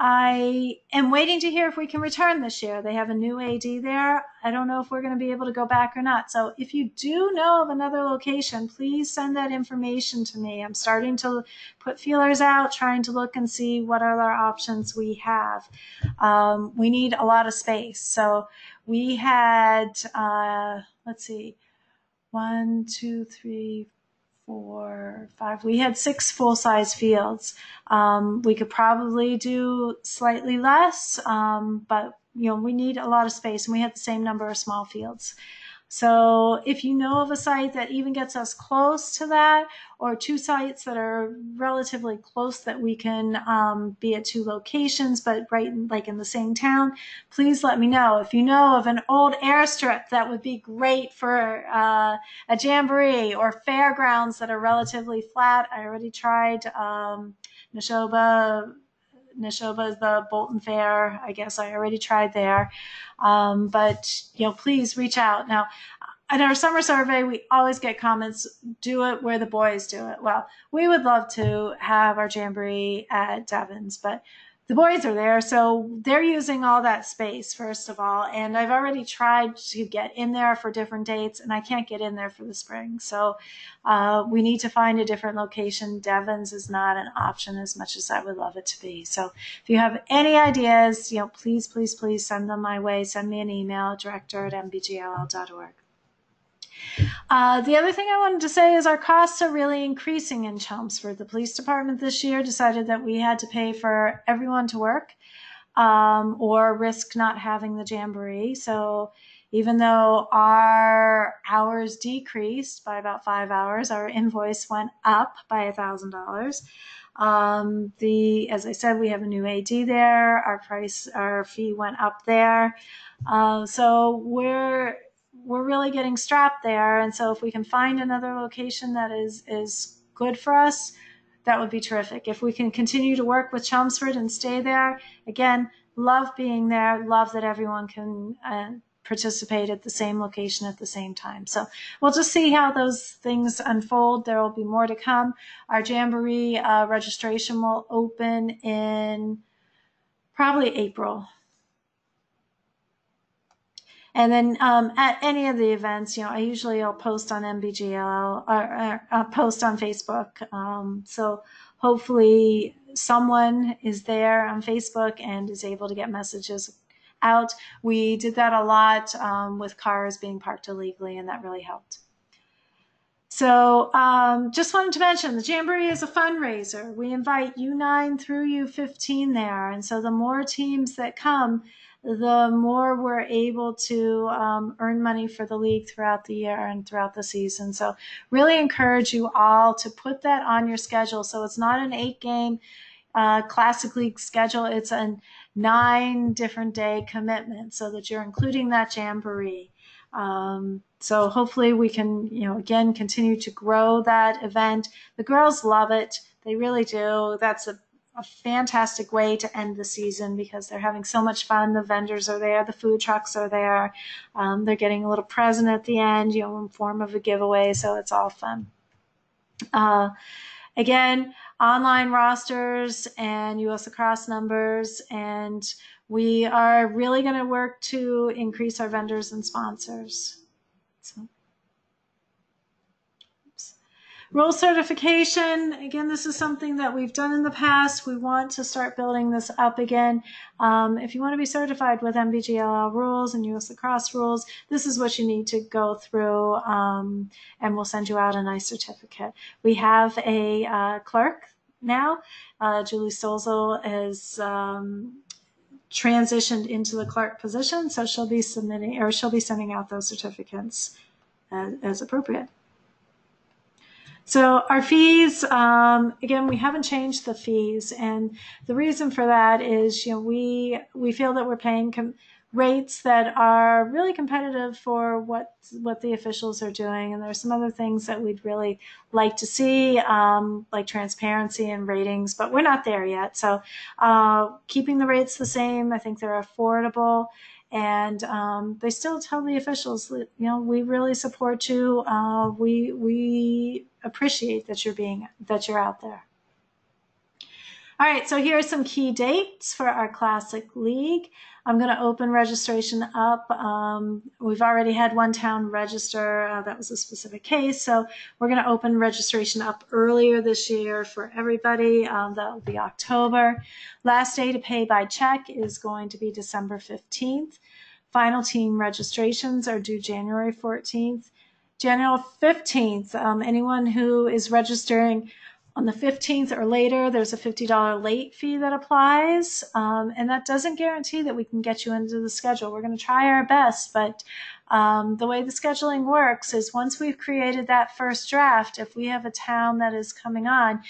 I am waiting to hear if we can return this year. They have a new AD there. I don't know if we're going to be able to go back or not. So if you do know of another location, please send that information to me. I'm starting to put feelers out, trying to look and see what other options we have. We need a lot of space. So we had, let's see, 1, 2, 3, 4, 5. We had 6 full-size fields. We could probably do slightly less, but we need a lot of space, and we had the same number of small fields. So if you know of a site that even gets us close to that, or 2 sites that are relatively close that we can be at 2 locations, but right in the same town, please let me know. If you know of an old airstrip that would be great for a jamboree, or fairgrounds that are relatively flat. I already tried Neshoba is the Bolton Fair. I guess I already tried there. But please reach out. Now, at our summer survey, we always get comments, do it where the boys do it. Well, we would love to have our jamboree at Devon's, but the boys are there, so they're using all that space, first of all. And I've already tried to get in there for different dates, and I can't get in there for the spring. So we need to find a different location. Devon's is not an option as much as I would love it to be. So if you have any ideas, please, please, please send them my way. Send me an email, director@mbgll.org. The other thing I wanted to say is our costs are really increasing in Chelmsford. The police department this year decided that we had to pay for everyone to work or risk not having the jamboree. So even though our hours decreased by about 5 hours, our invoice went up by $1,000. As I said, we have a new AD there. Our fee went up there. So we're really getting strapped there. And so if we can find another location that is good for us, that would be terrific. If we can continue to work with Chelmsford and stay there, again, love being there, love that everyone can participate at the same location at the same time. So we'll just see how those things unfold. There will be more to come. Our Jamboree registration will open in probably April. And then at any of the events, I'll post on MBGLL or I'll post on Facebook. So hopefully someone is there on Facebook and is able to get messages out. We did that a lot with cars being parked illegally, and that really helped. So just wanted to mention, the Jamboree is a fundraiser. We invite U9 through U15 there. And so the more teams that come, the more we're able to earn money for the league throughout the year and throughout the season. So really encourage you all to put that on your schedule. So it's not an 8-game classic league schedule. It's a 9 different day commitment so that you're including that Jamboree. So hopefully we can, again, continue to grow that event. The girls love it. They really do. That's a fantastic way to end the season because they're having so much fun. The vendors are there. The food trucks are there. They're getting a little present at the end, in form of a giveaway. So it's all fun. Again, online rosters and U.S. lacrosse numbers, and we are really going to work to increase our vendors and sponsors. So, role certification, again, this is something that we've done in the past. We want to start building this up again. If you want to be certified with MBGLL rules and US lacrosse rules, this is what you need to go through, and we'll send you out a nice certificate. We have a clerk now. Julie Stolzel has transitioned into the clerk position, so she'll be sending out those certificates as appropriate. So our fees, again, we haven't changed the fees, and the reason for that is, we feel that we're paying rates that are really competitive for what the officials are doing. And there's some other things that we'd really like to see, like transparency and ratings, but we're not there yet. So keeping the rates the same, I think they're affordable. And they still tell the officials that, we really support you. We appreciate that you're out there. All right, so here are some key dates for our Classic League. I'm going to open registration up. We've already had one town register. That was a specific case. So we're going to open registration up earlier this year for everybody. That will be October. Last day to pay by check is going to be December 15th. Final team registrations are due January 14th. January 15th, anyone who is registering on the 15th or later, there's a $50 late fee that applies, and that doesn't guarantee that we can get you into the schedule. We're going to try our best, but the way the scheduling works is once we've created that first draft, if we have a town that is coming on,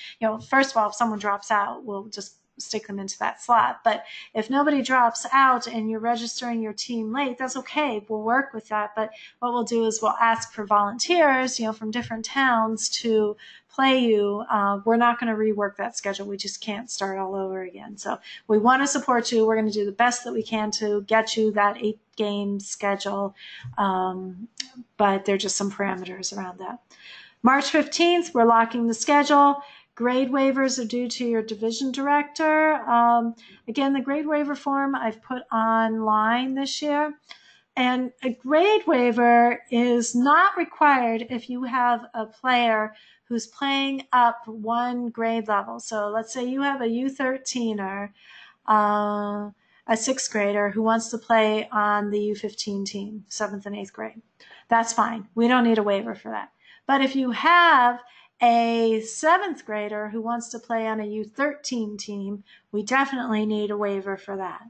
first of all, if someone drops out, we'll just stick them into that slot. But if nobody drops out and you're registering your team late, that's okay. We'll work with that. But what we'll do is we'll ask for volunteers, from different towns to play you. We're not going to rework that schedule. We just can't start all over again. So we want to support you. We're going to do the best that we can to get you that 8-game schedule. But there are just some parameters around that. March 15th, we're locking the schedule. Grade waivers are due to your division director. Again, the grade waiver form I've put online this year. And a grade waiver is not required if you have a player who's playing up one grade level. So let's say you have a U13er, a 6th grader who wants to play on the U15 team, 7th and 8th grade. That's fine. We don't need a waiver for that. But if you have a 7th grader who wants to play on a U13 team, we definitely need a waiver for that.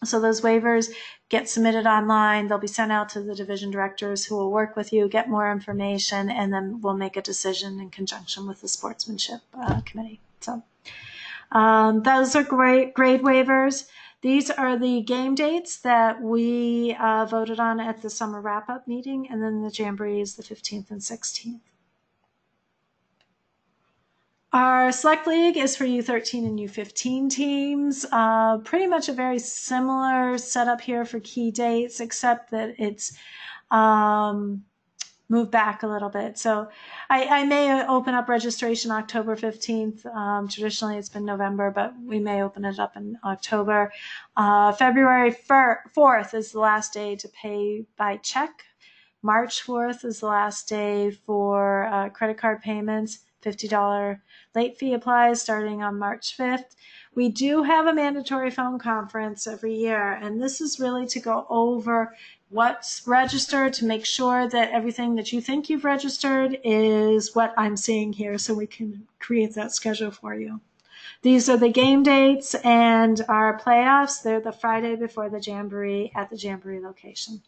So those waivers get submitted online. They'll be sent out to the division directors who will work with you, get more information, and then we'll make a decision in conjunction with the sportsmanship committee. So those are great grade waivers. These are the game dates that we voted on at the summer wrap-up meeting, and then the Jamboree is the 15th and 16th. Our Select League is for U13 and U15 teams. Pretty much a very similar setup here for key dates, except that it's moved back a little bit. So I may open up registration October 15th. Traditionally, it's been November, but we may open it up in October. February 4th is the last day to pay by check. March 4th is the last day for credit card payments. $50 late fee applies starting on March 5th. We do have a mandatory phone conference every year, and this is really to go over what's registered, to make sure that everything that you think you've registered is what I'm seeing here, so we can create that schedule for you. These are the game dates and our playoffs. They're the Friday before the Jamboree at the Jamboree location.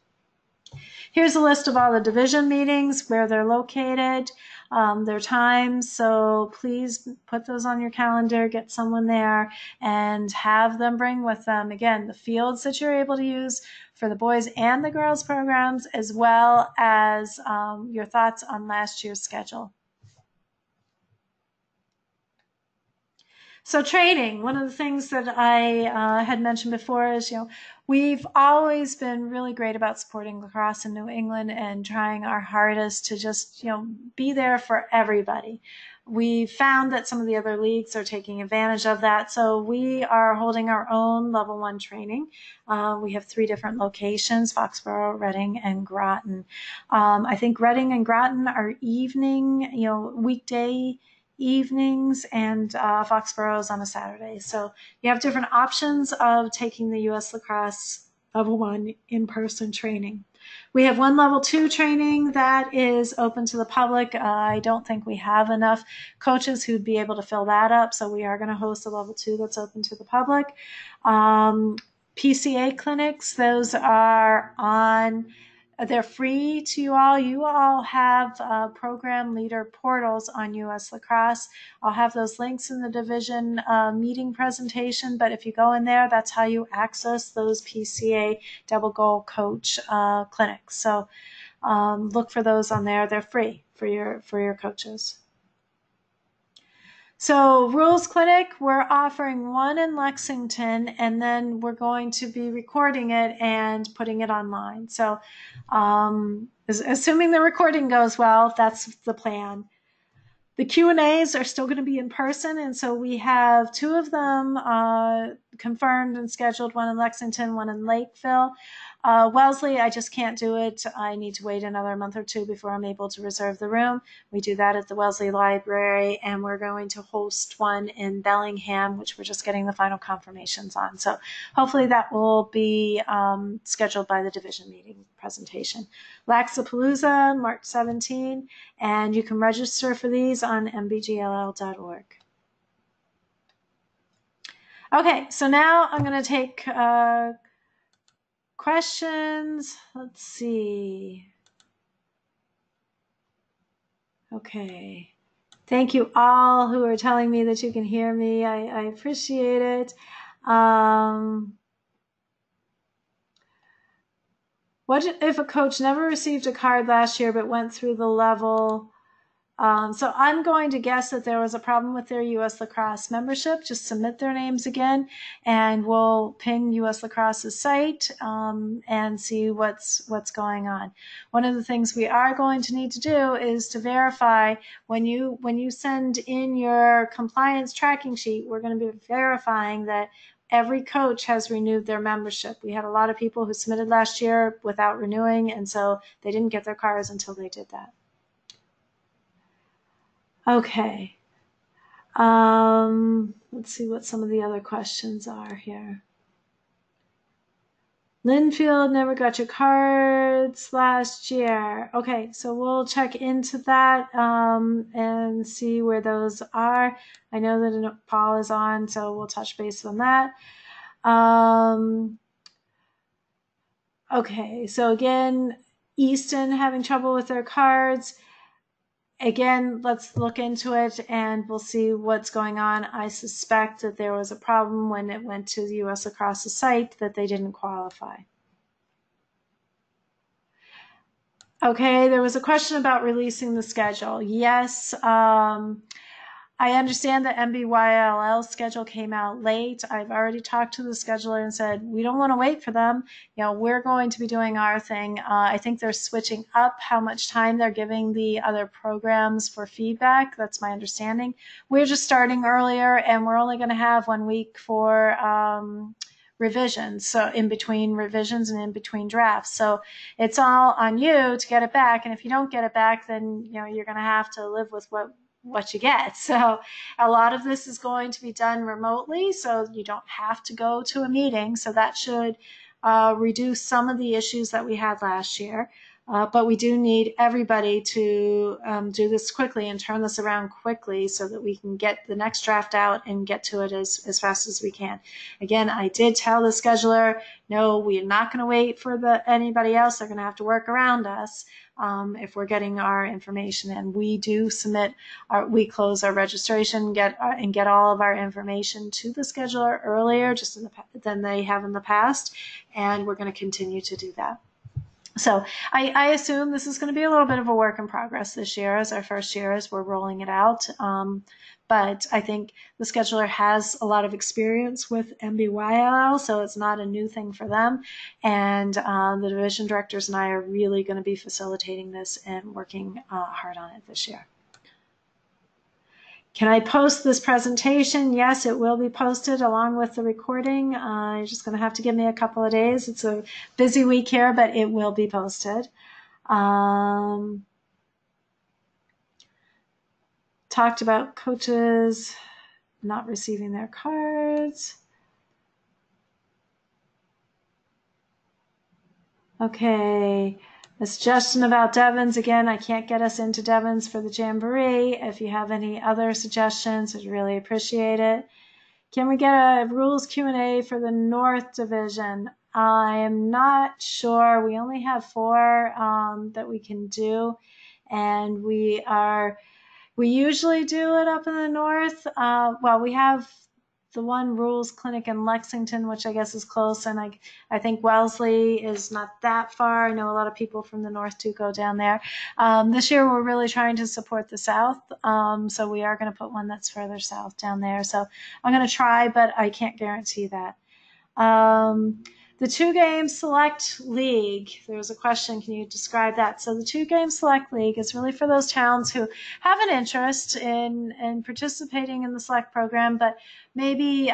Here's a list of all the division meetings, where they're located, their times. So please put those on your calendar, get someone there, and have them bring with them, again, the fields that you're able to use for the boys and the girls programs, as well as your thoughts on last year's schedule. So training, one of the things that I had mentioned before is, we've always been really great about supporting lacrosse in New England and trying our hardest to just, be there for everybody. We found that some of the other leagues are taking advantage of that. So we are holding our own level 1 training. We have 3 different locations: Foxborough, Reading, and Groton. I think Reading and Groton are evening, weekday evenings, and Foxborough is on a Saturday. So you have different options of taking the U.S. Lacrosse Level 1 in-person training. We have one Level 2 training that is open to the public. I don't think we have enough coaches who'd be able to fill that up, so we are going to host a Level 2 that's open to the public. PCA clinics, those are on They're free to you all. You all have program leader portals on US Lacrosse. I'll have those links in the division meeting presentation, but if you go in there, that's how you access those PCA double goal coach clinics. So look for those on there. They're free for your coaches. So Rules Clinic, we're offering one in Lexington, and then we're going to be recording it and putting it online. So assuming the recording goes well, that's the plan. The Q&As are still going to be in person, and so we have 2 of them confirmed and scheduled, one in Lexington, one in Lakeville. Wellesley, I just can't do it. I need to wait another month or 2 before I'm able to reserve the room. We do that at the Wellesley Library, and we're going to host one in Bellingham, which we're just getting the final confirmations on. So hopefully that will be scheduled by the division meeting presentation. Laxapalooza, March 17, and you can register for these on mbgll.org. Okay, so now I'm going to take questions. Let's see. Okay. Thank you all who are telling me that you can hear me. I appreciate it. What if a coach never received a card last year but went through the level? So I'm going to guess that there was a problem with their US Lacrosse membership. Just submit their names again, and we'll ping US Lacrosse's site and see what's going on. One of the things we are going to need to do is to verify when you send in your compliance tracking sheet, we're going to be verifying that every coach has renewed their membership. We had a lot of people who submitted last year without renewing, and so they didn't get their cards until they did that. Okay. Let's see what some of the other questions are here. Linfield never got your cards last year. Okay, so we'll check into that and see where those are. I know that Paul is on, so we'll touch base on that. Okay, so again, Easton having trouble with their cards. Again, let's look into it and we'll see what's going on. I suspect that there was a problem when it went to the US Lacrosse site that they didn't qualify. Okay, there was a question about releasing the schedule. Yes, I understand the MBGLL schedule came out late. I've already talked to the scheduler and said, we don't want to wait for them. You know, we're going to be doing our thing. I think they're switching up how much time they're giving the other programs for feedback. That's my understanding. We're just starting earlier, and we're only going to have 1 week for revisions. So in between revisions and in between drafts. So it's all on you to get it back. And if you don't get it back, then, you know, you're going to have to live with what you get. So a lot of this is going to be done remotely, so you don't have to go to a meeting. So that should reduce some of the issues that we had last year. But we do need everybody to do this quickly and turn this around quickly so that we can get the next draft out and get to it as fast as we can. Again, I did tell the scheduler, no, we're not going to wait for anybody else. They're going to have to work around us. If we're getting our information, and we do submit we close our registration, and get all of our information to the scheduler earlier than they have in the past, and we're going to continue to do that. So I assume this is going to be a little bit of a work in progress this year, as our first year as we're rolling it out. But I think the scheduler has a lot of experience with MBGLL, so it's not a new thing for them. And the division directors and I are really going to be facilitating this and working hard on it this year. Can I post this presentation? Yes, it will be posted along with the recording. You're just going to have to give me a couple of days. It's a busy week here, but it will be posted. Talked about coaches not receiving their cards. Okay. A suggestion about Devons. Again, I can't get us into Devons for the Jamboree. If you have any other suggestions, I'd really appreciate it. Can we get a rules Q&A for the North Division? I am not sure. We only have 4 that we can do, and we usually do it up in the north. Well, we have the one rules clinic in Lexington, which I guess is close, and I think Wellesley is not that far. I know a lot of people from the north do go down there. This year we're really trying to support the south, so we are going to put one that's further south down there. So I'm going to try, but I can't guarantee that. The 2-game select league, there was a question, can you describe that? So the 2-game select league is really for those towns who have an interest in participating in the select program, but maybe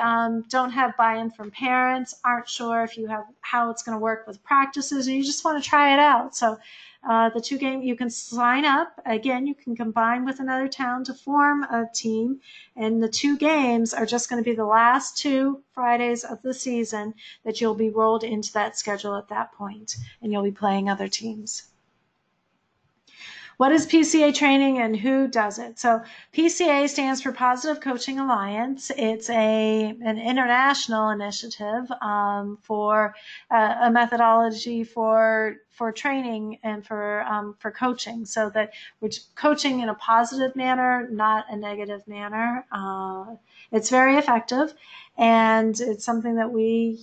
don't have buy-in from parents, aren't sure if you have how it's going to work with practices, or you just want to try it out. So the 2-game, you can sign up. Again, you can combine with another town to form a team, and the 2 games are just going to be the last 2 Fridays of the season that you'll be rolled into that schedule at that point, and you'll be playing other teams. What is PCA training and who does it? So PCA stands for Positive Coaching Alliance. It's an international initiative for a methodology for training and for coaching, so that we're coaching in a positive manner, not a negative manner. It's very effective, and it's something that we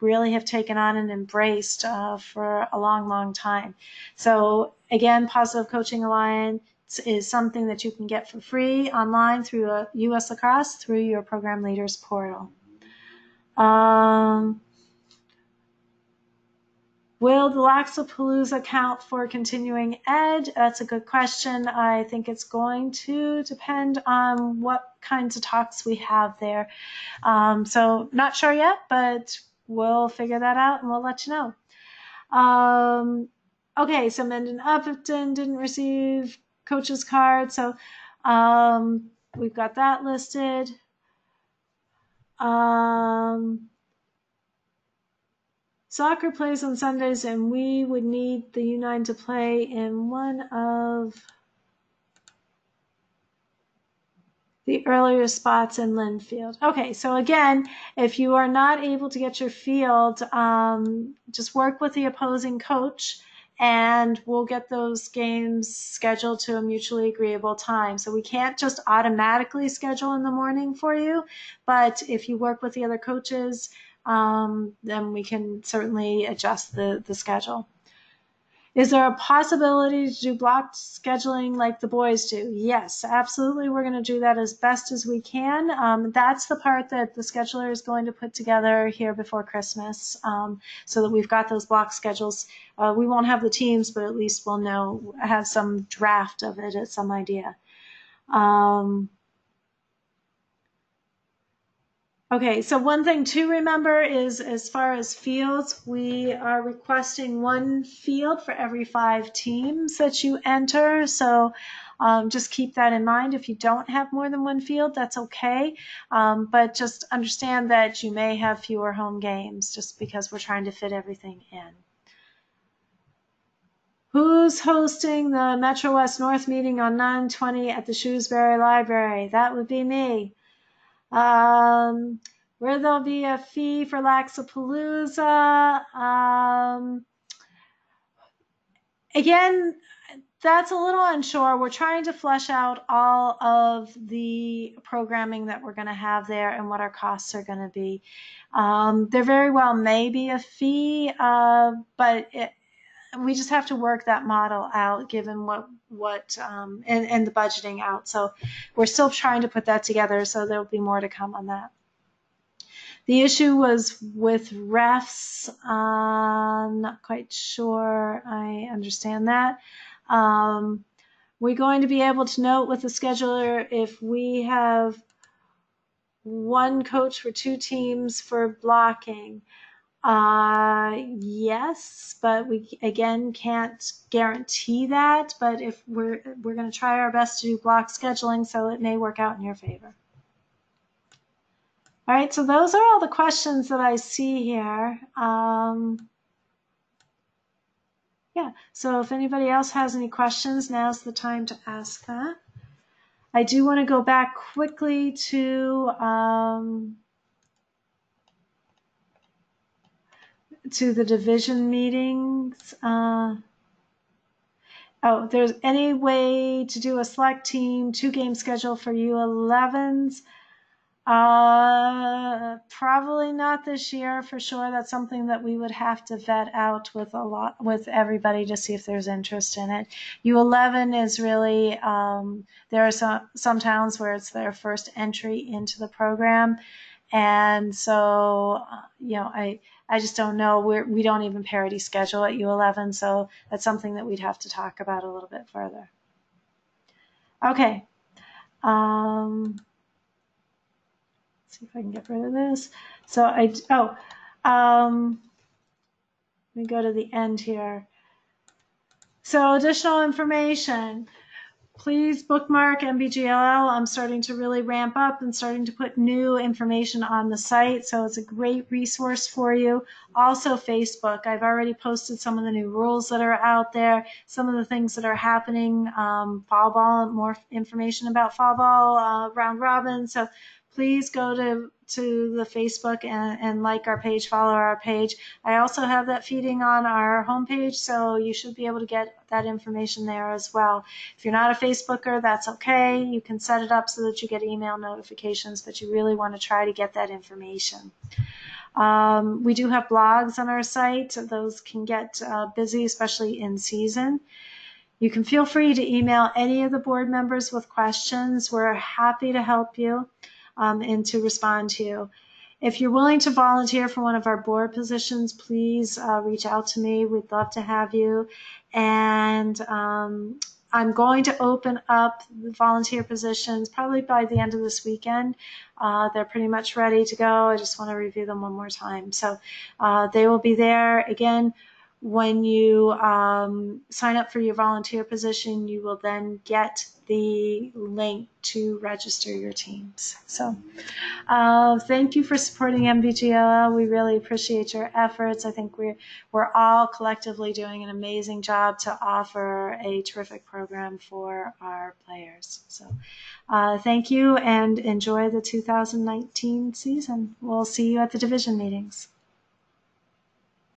really have taken on and embraced for a long, long time. So again, Positive Coaching Alliance is something that you can get for free online through US Lacrosse through your program leaders portal. Will the Laxapalooza count for continuing ed? That's a good question. I think it's going to depend on what kinds of talks we have there. So not sure yet, but we'll figure that out and we'll let you know. Okay, so Menden Upton didn't receive coach's card, so we've got that listed. Soccer plays on Sundays, and we would need the U9 to play in one of the earlier spots in Linfield. Okay, so again, if you are not able to get your field, just work with the opposing coach, and we'll get those games scheduled to a mutually agreeable time. So we can't just automatically schedule in the morning for you, but if you work with the other coaches, then we can certainly adjust the schedule. Is there a possibility to do blocked scheduling like the boys do? Yes, absolutely. We're going to do that as best as we can. That's the part that the scheduler is going to put together here before Christmas, so that we've got those block schedules. We won't have the teams, but at least we'll have some draft of it, some idea. Okay, so one thing to remember is, as far as fields, we are requesting 1 field for every 5 teams that you enter. So just keep that in mind. If you don't have more than 1 field, that's okay. But just understand that you may have fewer home games just because we're trying to fit everything in. Who's hosting the Metro West North meeting on 9/20 at the Shrewsbury Library? That would be me. Where there'll be a fee for Laxapalooza. Again, that's a little unsure. We're trying to flesh out all of the programming that we're going to have there and what our costs are going to be. There very well may be a fee, but we just have to work that model out given what and the budgeting out. So we're still trying to put that together, so there'll be more to come on that. The issue was with refs. Not quite sure I understand that. We're going to be able to note with the scheduler if we have 1 coach for 2 teams for blocking. Yes, but we again can't guarantee that. But if we're going to try our best to do block scheduling, so it may work out in your favor. All right, so those are all the questions that I see here. Yeah, so if anybody else has any questions, now's the time to ask that. I do want to go back quickly to to the division meetings. There's any way to do a select team 2-game schedule for U11s? Probably not this year for sure. That's something that we would have to vet out with everybody to see if there's interest in it. U11 is really, there are some towns where it's their first entry into the program. And so, I just don't know. We don't even parity schedule at U11, so that's something that we'd have to talk about a little bit further. Okay. Let's see if I can get rid of this. So let me go to the end here. So additional information. Please bookmark MBGLL. I'm starting to really ramp up and starting to put new information on the site, so it's a great resource for you. Also Facebook. I've already posted some of the new rules that are out there, some of the things that are happening, fall ball, more information about fall ball, round robin. So please go to the Facebook and like our page, follow our page. I also have that feeding on our homepage, so you should be able to get that information there as well. If you're not a Facebooker, that's okay. You can set it up so that you get email notifications, but you really want to try to get that information. We do have blogs on our site. Those can get busy, especially in season. You can feel free to email any of the board members with questions. We're happy to help you and to respond to you. If you're willing to volunteer for one of our board positions, please reach out to me. We'd love to have you. And I'm going to open up the volunteer positions probably by the end of this weekend. They're pretty much ready to go. I just want to review them one more time. So they will be there. Again, when you sign up for your volunteer position, you will then get the link to register your teams. So thank you for supporting MBGLL. We really appreciate your efforts. I think we're all collectively doing an amazing job to offer a terrific program for our players. So thank you and enjoy the 2019 season. We'll see you at the division meetings.